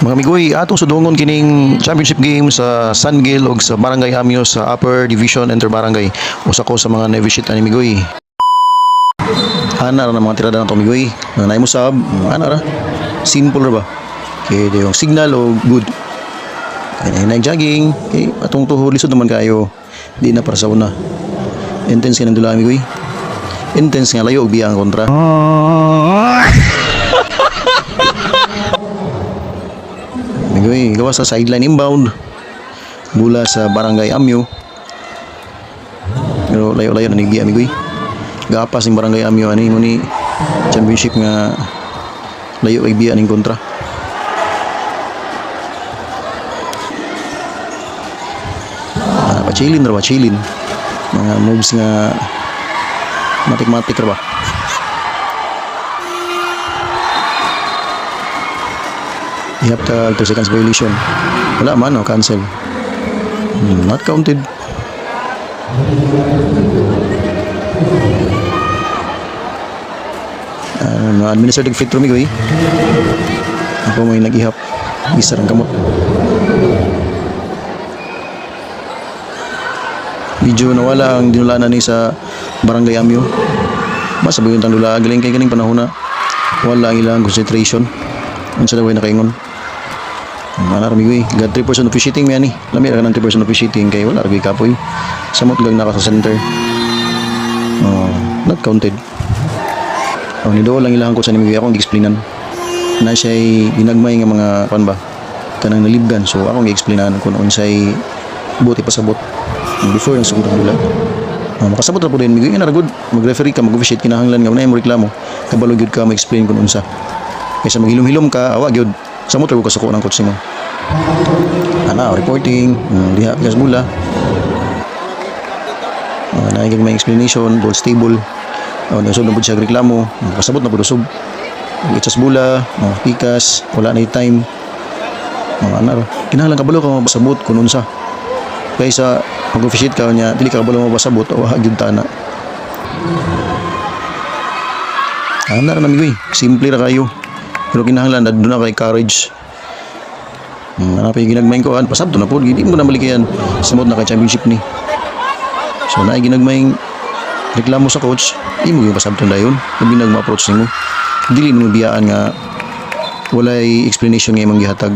Mga migoy, atong sudungon kining championship game sa San Gil ug sa Barangay Amyo sa Upper Division Inter Barangay. Usa ko sa mga na-visit ani migoy. Ana ra na mga tirada nato migoy. Nanay mo sab, ana ra. Simple ra ba? Kay yung signal o good. Kaya nag-jogging, kay atong tuhod lisod naman kayo. Di na para sa una. Intense ka ng dula migoy. Intense nga layo og biya ang kontra. Migoy, gawa sa sideline inbound. Mula sa Barangay Amyo. Pero layo-layo na nigbiya migoy. Gapas ng Barangay Amyo ani mo ni championship nga layo ay biya ning kontra. Pachilin ra pachilin. Mga moves nga matik-matik ra ba. Ihapta 2 seconds violation. Wala man o cancel. Not counted. Administrative free throw migoy. Ako may nag-ihap. Isa ang kamot. Medyo nawala ang dinulanan ni sa Barangay Amyo. Basta ba yung tandula galing kay ganing panahon na wala ang ilang concentration. Unsa daw nakaingon. Mana ra migoy, got 3% officiating mi ani. Lami ra kanang 3% officiating kay wala ra gyud kapoy. Samot gang naka sa center. Not counted. Ni do lang ilang ko sa nimigoy akong gi-explainan. Na siya'y ginagmay nga mga kan ba kanang nalibgan, so akong gi-explainan kung unsay buti pasabot before ang sugod ang dula. Makasabot ra po din migoy na ra good. Mag-referee ka, mag-officiate kinahanglan nga unay mo reklamo. Kabalo gyud ka ma-explain kung unsa. Kaysa maghilom-hilom ka, awa gyud. Samot ra ko kasuko ng coach mo. Reporting, diha gas mula. Naigag may explanation, ball stable. Nasod na po siya reklamo, kasabot na po usog. Itas bula, pikas, wala na yung time. Kinahanglan kabalo ka mapasabot kung unsa. Kaysa mag-officiate ka niya, dili ka kabalo mapasabot, o hagyod tana. Ana ra na migoy, simple ra kayo. Pero kinahanglan na doon na kay courage. Napay ginagmayng ko, pasabto na po, hindi mo na balikan. Samot na kay championship ni. So na ginagmayng reklamo sa coach, di mo yung pasabto na yun. Labi nag-ma-approach mo. Dili mo biyaan nga walay explanation nga imong gihatag.